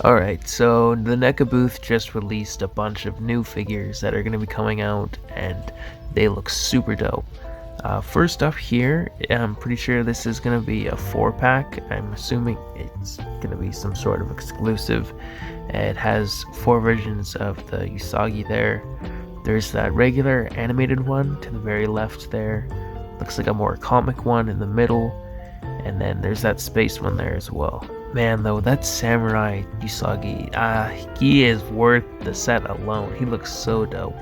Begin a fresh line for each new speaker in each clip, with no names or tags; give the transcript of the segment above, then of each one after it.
Alright, so the Neca booth just released a bunch of new figures that are going to be coming out, and they look super dope. First up here, I'm pretty sure this is going to be a 4-pack. I'm assuming it's going to be some sort of exclusive. It has 4 versions of the Usagi there. There's that regular animated one to the very left there. Looks like a more comic one in the middle. And then there's that space one there as well. Man, though, that samurai Usagi, he is worth the set alone. He looks so dope.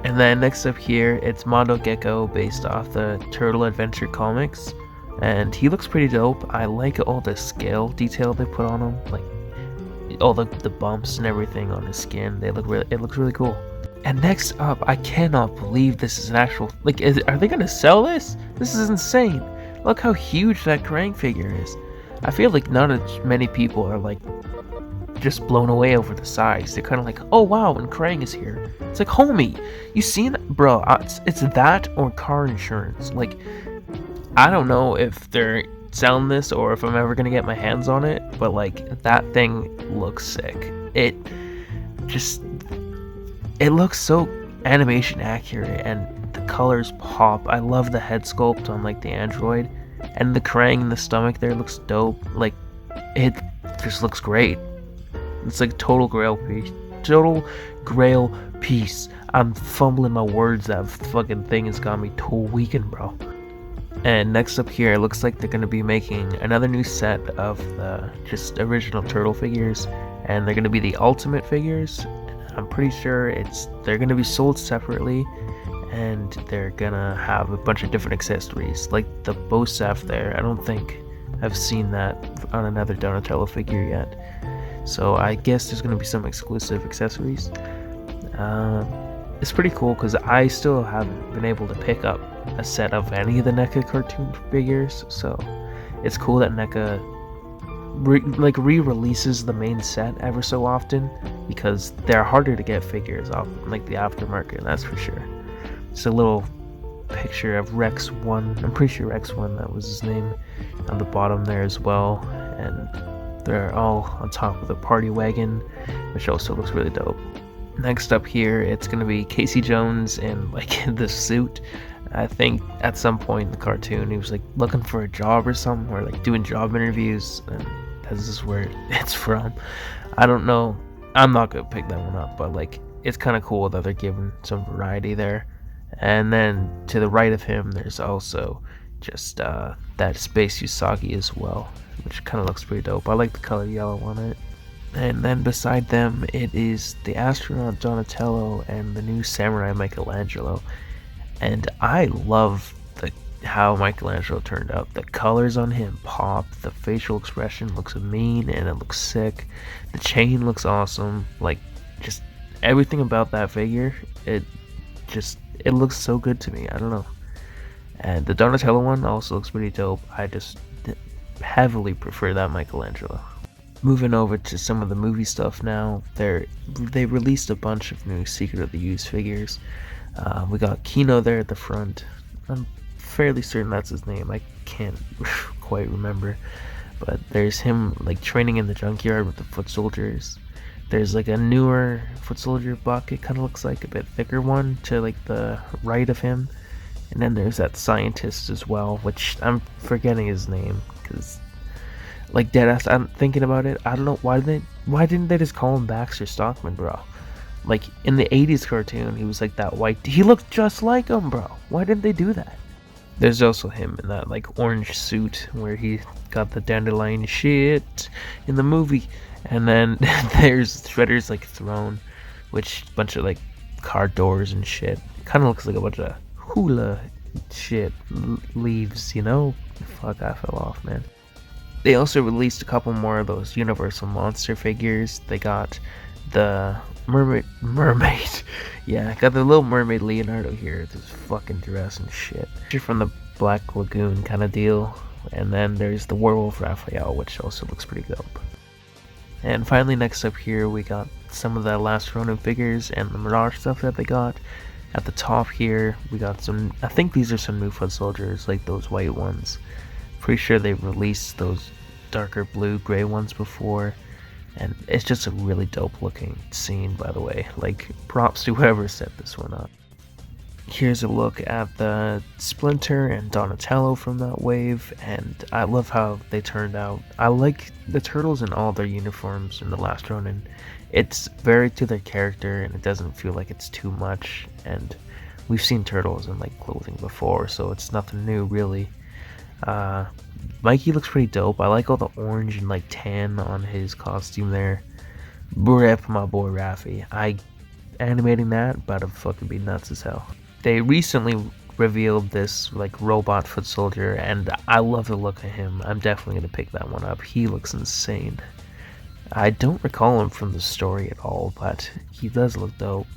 And then next up here, it's Mondo Gecko based off the Turtle Adventure comics. And he looks pretty dope. I like all the scale detail they put on him. Like, all the bumps and everything on his skin. It looks really cool. And next up, I cannot believe this is an actual... Like, are they gonna sell this? This is insane. Look how huge that Krang figure is. I feel like not as many people are like just blown away over the size. They're kind of like, oh wow, and Krang is here. It's like, homie, you seen that? Bro, it's that or car insurance. Like, I don't know if they're selling this or if I'm ever gonna get my hands on it, but like, that thing looks sick. It looks so animation accurate and the colors pop. I love the head sculpt on like the android, and the Krang in the stomach there looks dope. Like, it just looks great. It's like total grail piece. I'm fumbling my words. That fucking thing has got me tweaking, bro. And next up here, it looks like they're gonna be making another new set of the just original turtle figures, and they're gonna be the ultimate figures. I'm pretty sure they're gonna be sold separately, and they're gonna have a bunch of different accessories, like the Bosaf there. I don't think I've seen that on another Donatello figure yet, so I guess there's gonna be some exclusive accessories. It's pretty cool because I still haven't been able to pick up a set of any of the NECA cartoon figures, so it's cool that NECA re-releases the main set ever so often, because they're harder to get figures off like the aftermarket, that's for sure. It's a little picture of Rex 1, I'm pretty sure Rex 1, that was his name, on the bottom there as well, and they're all on top of the party wagon, which also looks really dope. Next up here, it's going to be Casey Jones in like the suit. I think at some point in the cartoon he was like looking for a job or something, or like doing job interviews, and this is where it's from. I don't know, I'm not gonna pick that one up, but like, it's kind of cool that they're giving some variety there. And then to the right of him, there's also just that Space Usagi as well, which kind of looks pretty dope. I like the color yellow on it. And then beside them, it is the astronaut Donatello and the new samurai Michelangelo. And I love how Michelangelo turned out. The colors on him pop, the facial expression looks mean and it looks sick. The chain looks awesome. Like, just everything about that figure, it looks so good to me. I don't know. And the Donatello one also looks pretty dope. I just heavily prefer that Michelangelo. Moving over to some of the movie stuff now, they released a bunch of new Secret of the Use figures. We got Kino there at the front. I'm fairly certain that's his name. I can't quite remember. But there's him like training in the junkyard with the foot soldiers. There's like a newer foot soldier buck. It kind of looks like a bit thicker one to like the right of him. And then there's that scientist as well, which I'm forgetting his name because, like, deadass, I'm thinking about it. I don't know why didn't they just call him Baxter Stockman, bro? Like, in the 80s cartoon, he was like that white. He looked just like him, bro. Why didn't they do that? There's also him in that like orange suit where he got the dandelion shit in the movie. And then there's Shredder's like throne, which bunch of like car doors and shit. Kind of looks like a bunch of hula shit leaves, you know? Fuck, I fell off, man. They also released a couple more of those Universal Monster figures. They got the mermaid. Yeah, got the little mermaid Leonardo here. This fucking dress and shit. From the Black Lagoon kind of deal. And then there's the werewolf Raphael, which also looks pretty dope. And finally, next up here, we got some of the last Ronin figures and the Mirage stuff that they got. At the top here, we got some, I think these are some new foot soldiers, like those white ones. Pretty sure they've released those darker blue gray ones before. And it's just a really dope looking scene, by the way. Like, props to whoever set this one up. Here's a look at the Splinter and Donatello from that wave, and I love how they turned out. I like the turtles in all their uniforms in the last Ronin. It's very to their character, and it doesn't feel like it's too much, and we've seen turtles in like clothing before, so it's nothing new really. Mikey looks pretty dope. I like all the orange and like tan on his costume there. Rip my boy Raffi. Animating that about to fucking be nuts as hell. They recently revealed this like robot foot soldier, and I love the look of him. I'm definitely gonna pick that one up. He looks insane. I don't recall him from the story at all, but he does look dope.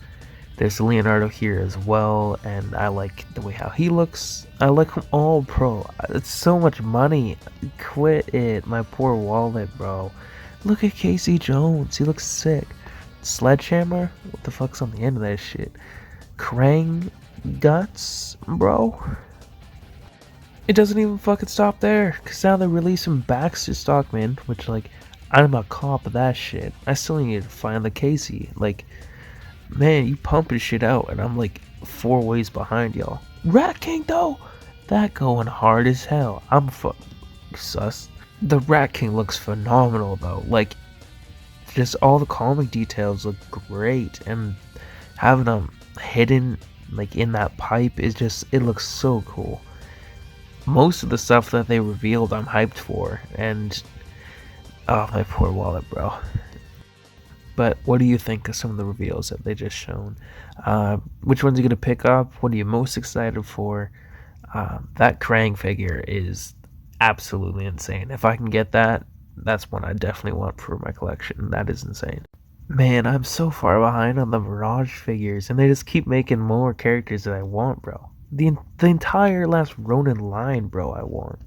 There's Leonardo here as well, and I like the way how he looks. I like them all, bro. It's so much money. Quit it, my poor wallet, bro. Look at Casey Jones. He looks sick. Sledgehammer? What the fuck's on the end of that shit? Krang guts, bro. It doesn't even fucking stop there, cause now they're releasing Baxter Stockman, which like I'm a cop of that shit. I still need to find the Casey. Like, man, you pumping shit out, and I'm like 4 ways behind y'all. Rat King though, that going hard as hell. I'm sus. The Rat King looks phenomenal though. Like, just all the comic details look great, and having them hidden like in that pipe is just, it looks so cool. Most of the stuff that they revealed I'm hyped for, and oh, my poor wallet, bro. But what do you think of some of the reveals that they just shown? Which ones are you gonna pick up? What are you most excited for? That Krang figure is absolutely insane. If I can get that, that's one I definitely want for my collection. That is insane. Man, I'm so far behind on the Mirage figures, and they just keep making more characters that I want, bro. The entire last Ronin line, bro, I want.